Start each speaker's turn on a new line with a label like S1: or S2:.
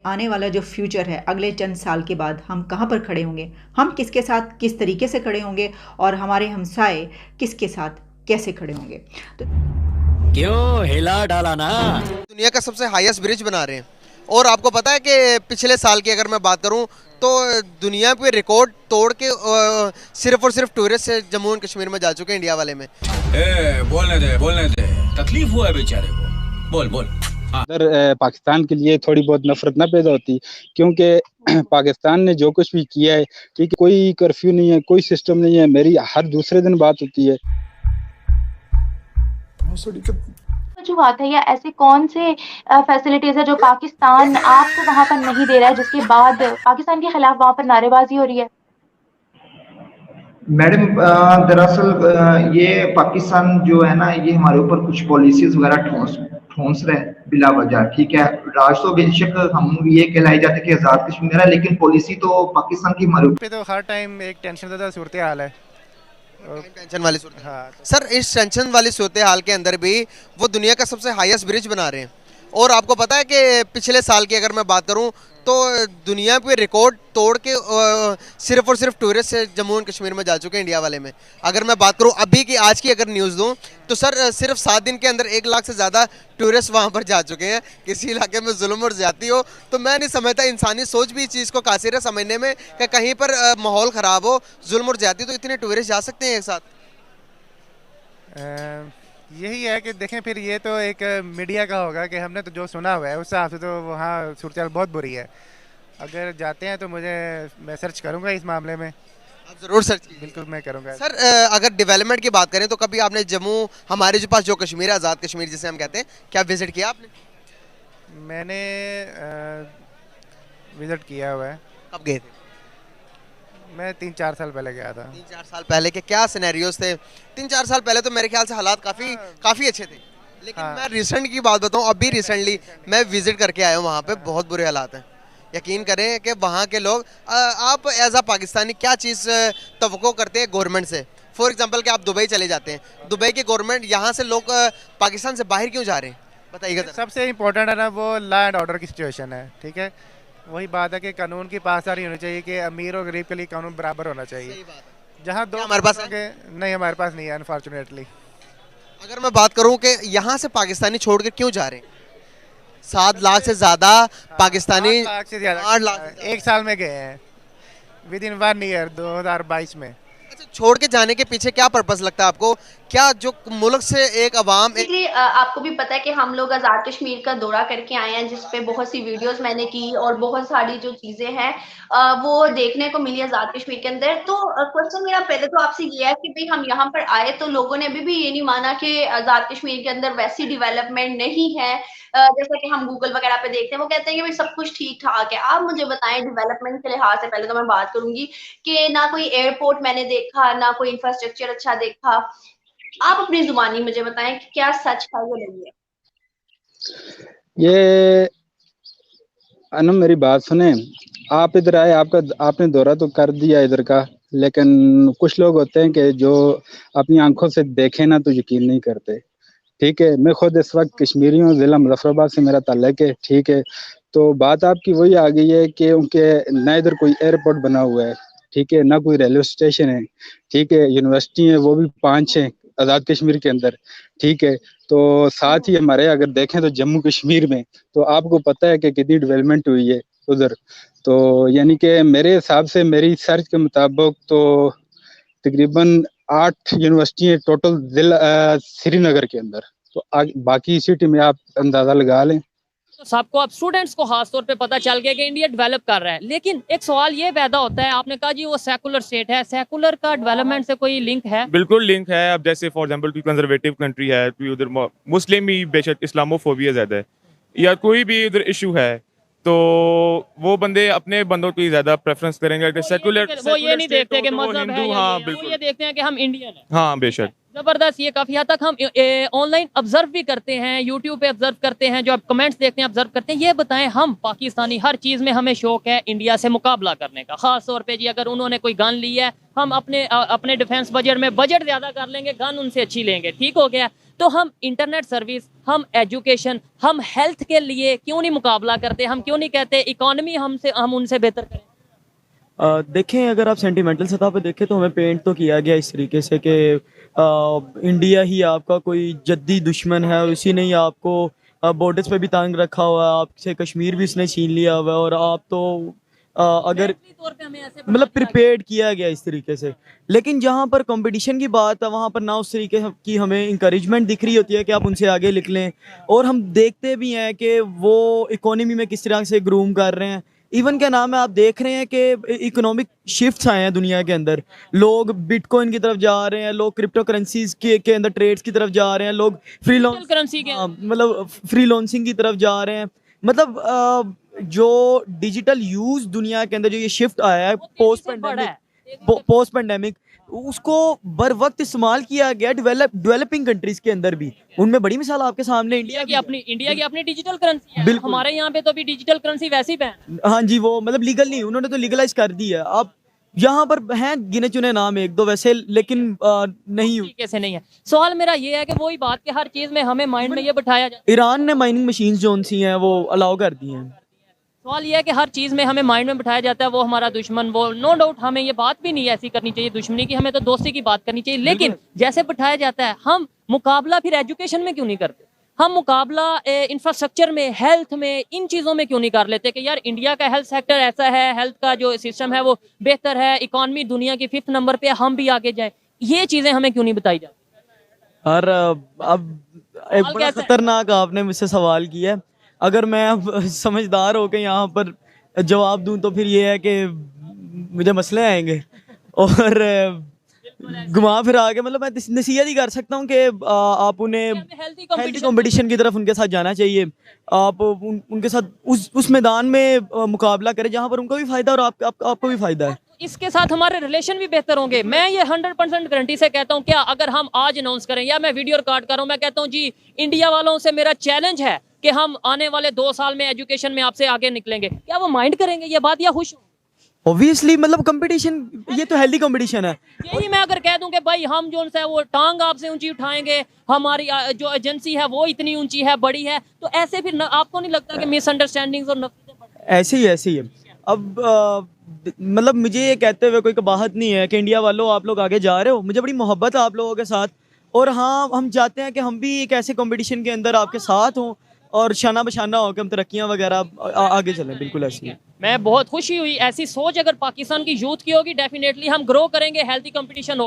S1: आने वाला जो फ्यूचर है अगले चंद साल के बाद हम कहाँ पर खड़े होंगे, हम किसके साथ किस तरीके से खड़े होंगे और हमारे हमसाए किसके साथ कैसे खड़े होंगे। तो
S2: क्यों हिला डाला ना।
S3: दुनिया का सबसे हाईएस्ट ब्रिज बना रहे हैं। और आपको पता है कि पिछले साल की अगर मैं बात करूं तो दुनिया पे रिकॉर्ड तोड़ के सिर्फ और सिर्फ टूरिस्ट से जम्मू एंड कश्मीर में जा चुके हैं इंडिया वाले में।
S2: बोलने दे तकलीफ हुआ है बेचारे को। बोल बोल।
S4: अगर पाकिस्तान के लिए थोड़ी बहुत नफरत ना पैदा होती, क्योंकि पाकिस्तान ने जो कुछ भी किया है, ठीक है, कोई कर्फ्यू नहीं है, कोई सिस्टम नहीं है, मेरी हर दूसरे दिन बात होती है।
S5: जो बात है या ऐसे कौन से फैसिलिटीज है जो पाकिस्तान आपको वहां पर नहीं दे रहा है, जिसके बाद पाकिस्तान के खिलाफ वहां पर नारेबाजी हो रही है?
S6: मैडम दरअसल ये पाकिस्तान जो है ना, ये हमारे ऊपर कुछ पॉलिसीज वगैरह ठोंस रहे हैं बिला वजह। ठीक है, राज तो बेशक हम ये कहलाई जाते कि आजाद कश्मीर है, लेकिन पॉलिसी तो पाकिस्तान की हमारे ऊपर।
S7: पे तो हर टाइम एक टेंशन ज़्यादा सूरत हाल है।
S3: टेंशन वाली सूरत।
S7: हाँ,
S3: सर इस टेंशन वाली सूरत हाल के अंदर भी वो दुनिया का सबसे हाईएस्ट ब्रिज बना रहे हैं। और आपको पता है कि पिछले साल की अगर मैं बात करूं तो दुनिया पे रिकॉर्ड तोड़ के सिर्फ और सिर्फ टूरिस्ट से जम्मू एंड कश्मीर में जा चुके हैं इंडिया वाले में। अगर मैं बात करूं अभी की आज की अगर न्यूज़ दूं तो सर सिर्फ 7 दिन के अंदर 1 लाख से ज़्यादा टूरिस्ट वहां पर जा चुके हैं। किसी इलाके में जुल्म और ज्यादती हो तो मैं नहीं समझता इंसानी सोच भी इस चीज़ को कासिर है समझने में कि कहीं पर माहौल ख़राब हो, जुल्म और ज्यादती, तो इतने टूरिस्ट जा सकते हैं एक साथ।
S7: यही है कि देखें, फिर ये तो एक मीडिया का होगा कि हमने तो जो सुना हुआ है उस हिसाब से तो वहाँ सूरत बहुत बुरी है। अगर जाते हैं तो मैं सर्च करूँगा इस मामले में।
S3: आप ज़रूर सर्च कीजिए।
S7: बिल्कुल मैं करूँगा।
S3: सर अगर डेवलपमेंट की बात करें तो कभी आपने जम्मू, हमारे जो पास जो कश्मीर है, आज़ाद कश्मीर जिसे हम कहते हैं, क्या विजिट किया आपने?
S7: मैंने विज़िट किया हुआ है।
S3: कब गए थे?
S7: मैं 3-4 साल पहले गया था।
S3: 3-4 साल पहले के क्या सिनेरियोज थे? 3-4 साल पहले तो मेरे ख्याल से हालात काफ़ी अच्छे थे, लेकिन
S7: हाँ।
S3: मैं रिसेंट की बात बताऊं, अभी रिसेंटली मैं विजिट करके आया हूं, वहाँ पे बहुत बुरे हालात हैं। यकीन करें कि वहाँ के लोग आप एज अ पाकिस्तानी क्या चीज़ तवक्को करते हैं गवर्नमेंट से? फॉर एग्जांपल कि आप दुबई चले जाते हैं, दुबई की गवर्नमेंट, यहाँ से लोग पाकिस्तान से बाहर क्यों जा रहे हैं बताइएगा जरा।
S7: सबसे इम्पोर्टेंट है ना वो लॉ एंड ऑर्डर की सिचुएशन है। ठीक है, वही बात है कि कानून की पासदारी होनी चाहिए कि अमीर और गरीब के लिए कानून बराबर होना चाहिए।
S3: सही बात है।
S7: जहाँ दो
S3: हमारे पास
S7: नहीं, हमारे पास नहीं है अनफॉर्चुनेटली।
S3: अगर मैं बात करूं कि यहाँ से पाकिस्तानी छोड़ के क्यों जा रहे हैं? 7 लाख से ज़्यादा पाकिस्तानी,
S7: 8 लाख से ज़्यादा
S3: 8 लाख से ज़्यादा।
S7: एक साल में गए हैं, विद इन 1 ईयर 2022 में।
S3: अच्छा, छोड़ के जाने के पीछे क्या पर्पस लगता है आपको? क्या जो मुल्क से एक अवाम
S8: बेसिकली आपको भी पता है कि हम लोग आज़ाद कश्मीर का दौरा करके आए हैं, जिसपे बहुत सी वीडियोस मैंने की और बहुत सारी जो चीज़ें हैं वो देखने को मिली आज़ाद कश्मीर के अंदर। तो क्वेश्चन मेरा पहले तो आपसे ये है कि भाई हम यहाँ पर आए तो लोगों ने अभी भी ये नहीं माना कि आज़ाद कश्मीर के अंदर वैसी डेवलपमेंट नहीं है जैसा कि हम गूगल वगैरह पे देखते हैं। वो कहते हैं कि भाई सब कुछ ठीक ठाक है। आप मुझे बताएं डेवलपमेंट के लिहाज से, पहले तो मैं बात करूंगी कि ना कोई एयरपोर्ट मैंने देखा, ना कोई इंफ्रास्ट्रक्चर अच्छा देखा। आप अपनी जुबानी मुझे बताएं कि क्या सच है या नहीं है।
S4: ये अनम, मेरी बात सुने। आप इधर आए, आपने दौरा तो कर दिया इधर का, लेकिन कुछ लोग होते हैं कि जो अपनी आंखों से देखे ना तो यकीन नहीं करते। ठीक है, मैं खुद इस वक्त कश्मीरी हूँ, ज़िला मुजफ्फराबाद से मेरा ताल्लुक है। ठीक है, तो बात आपकी वही आ गई है कि उनके ना इधर कोई एयरपोर्ट बना हुआ है, ठीक है, ना कोई रेलवे स्टेशन है, ठीक है, यूनिवर्सिटी है वो भी 5-6 आज़ाद कश्मीर के अंदर। ठीक है, तो साथ ही हमारे अगर देखें तो जम्मू कश्मीर में तो आपको पता है कि कितनी डेवलपमेंट हुई है उधर। तो यानी कि मेरे हिसाब से, मेरी सर्च के मुताबिक तो तकरीबन 8 यूनिवर्सिटी है टोटल जिला श्रीनगर के अंदर। तो बाकी सिटी में आप अंदाजा लगा लें।
S9: तो सबको, अब स्टूडेंट्स को खास तौर पे पता चल गया कि इंडिया डेवलप कर रहा है, लेकिन एक सवाल ये पैदा होता है, आपने कहा जी वो सेकुलर स्टेट है, सेकुलर का डेवलपमेंट से कोई लिंक है?
S10: बिल्कुल लिंक है। अब जैसे फॉर एग्जांपल कोई कंजर्वेटिव कंट्री है तो उधर मुस्लिम ही बेशक इस्लामोफोबिया ज़्यादा है, या कोई भी उधर इशू है तो वो बंदे अपने बंदों की ज़्यादा प्रेफरेंस करेंगे कि सेकुलर,
S9: वो ये नहीं देखते कि मजहब है,
S10: हिंदू। हाँ
S9: वो
S10: बिल्कुल,
S9: ये देखते हैं कि हम इंडियन हैं।
S10: हाँ बेशक।
S9: जबरदस्त, ये काफी हद तक हम ऑनलाइन ऑब्जर्व भी करते हैं, यूट्यूब पे ऑब्जर्व करते हैं, जो आप कमेंट्स देखते हैं ऑब्जर्व करते हैं। ये बताएं, हम पाकिस्तानी हर चीज में हमें शौक है इंडिया से मुकाबला करने का, खास तौर पे जी अगर उन्होंने कोई गन ली है, हम अपने डिफेंस बजट में बजट ज्यादा कर लेंगे, गन उनसे अच्छी लेंगे, ठीक हो गया। तो हम इंटरनेट सर्विस, हम एजुकेशन, हम हेल्थ के लिए क्यों नहीं मुकाबला करते? हम क्यों नहीं कहते इकोनॉमी हम उनसे बेहतर करें?
S11: देखें, अगर आप सेंटिमेंटल सतह पे देखें तो हमें पेंट तो किया गया इस तरीके से कि इंडिया ही आपका कोई जद्दी दुश्मन है और इसी ने ही आपको बॉर्डर्स पे भी तंग रखा हुआ है, आपसे कश्मीर भी इसने छीन लिया हुआ है और आप तो अगर मतलब प्रिपेयर्ड किया गया इस तरीके से। लेकिन जहाँ पर कंपटीशन की बात है वहाँ पर ना उस तरीके की हमें इंकरेजमेंट दिख रही होती है कि आप उनसे आगे निकलें, और हम देखते भी हैं कि वो इकोनॉमी में किस तरह से ग्रूम कर रहे हैं। इवन क्या नाम है, आप देख रहे हैं कि इकोनॉमिक शिफ्ट्स आए हैं दुनिया के अंदर, लोग बिटकॉइन की तरफ जा रहे हैं, लोग क्रिप्टो करेंसीज के अंदर ट्रेड्स की तरफ जा रहे हैं, लोग फ्रीलांसिंग की तरफ जा रहे हैं। मतलब जो डिजिटल यूज दुनिया के अंदर जो ये शिफ्ट आया है पोस्ट पैंडेमिक, उसको बर वक्त इस्तेमाल किया गया डेवलपिंग कंट्रीज के अंदर भी। उनमें बड़ी मिसाल आपके सामने इंडिया की अपनी डिजिटल करेंसी है। हमारे यहाँ पे तो अभी डिजिटल करेंसी वैसे ही बैन। हाँ जी, वो मतलब लीगल नहीं, उन्होंने तो लीगलाइज कर दी है। अब यहाँ पर हैं गिने चुने नाम एक दो वैसे, लेकिन नहीं कैसे नहीं है। सवाल मेरा ये है कि वही बात कि हर चीज में हमें माइंड में ये बिठाया जाए। ईरान ने माइनिंग मशीन जो सी हैं वो अलाउ कर दी हैं। सवाल ये है कि हर चीज़ में हमें माइंड में बिठाया जाता है वो हमारा दुश्मन, वो नो डाउट हमें ये बात भी नहीं ऐसी करनी चाहिए दुश्मनी की, हमें तो दोस्ती की बात करनी चाहिए। लेकिन जैसे बिठाया जाता है, हम मुकाबला फिर एजुकेशन में क्यों नहीं करते? हम मुकाबला इंफ्रास्ट्रक्चर में, हेल्थ में, इन चीज़ों में क्यों नहीं कर लेते कि यार इंडिया का हेल्थ सेक्टर ऐसा है, हेल्थ का जो सिस्टम है वो बेहतर है, इकॉनमी दुनिया की 5th नंबर पे, हम भी आगे जाए। ये चीज़ें हमें क्यों नहीं बताई जाती? और अब एक बड़ा खतरनाक आपने मुझसे सवाल किया है। अगर मैं अब समझदार होकर यहाँ पर जवाब दूं तो फिर ये है कि मुझे मसले आएंगे और घुमा फिरा के, मतलब मैं नसीहत ही कर सकता हूँ कि आप उन्हें हेल्थी कंपटीशन की तरफ उनके साथ जाना चाहिए। आप उनके साथ उस मैदान में मुकाबला करें जहाँ पर उनको भी फ़ायदा और आपको भी फ़ायदा है। इसके साथ हमारे रिलेशन भी बेहतर होंगे। मैं ये 100% गारंटी से कहता हूँ। क्या अगर हम आज अनाउंस करें या मैं वीडियो रिकॉर्ड कर रहा हूँ, मैं कहता हूँ जी इंडिया वालों से मेरा चैलेंज है कि हम आने वाले 2 साल में एजुकेशन में आपसे आगे निकलेंगे, क्या वो माइंड करेंगे ये बात या खुश? ऑब्वियसली, मतलब कंपटीशन ये तो हेल्दी कंपटीशन है। यही मैं अगर कह दूं कि भाई हम जो है वो टांग आपसे ऊंची उठाएंगे, हमारी जो एजेंसी है वो इतनी ऊंची है, बड़ी है, तो ऐसे फिर आपको नहीं लगता कि मिसअंडरस्टैंडिंग्स और ऐसे ही है। अब मतलब मुझे ये कहते हुए कोई कबाहत नहीं है कि इंडिया वालों आप लोग आगे जा रहे हो, मुझे बड़ी मोहब्बत है आप लोगों के साथ, और हाँ हम चाहते हैं कि हम भी एक ऐसे कंपटीशन के अंदर आपके साथ हों और शाना बशाना हो कि हम तरक्कियाँ वगैरह आगे चलें। बिल्कुल ऐसी है। मैं बहुत खुशी हुई, ऐसी सोच अगर पाकिस्तान की यूथ की होगी डेफिनेटली हम ग्रो करेंगे, हेल्थी कंपटीशन होगा।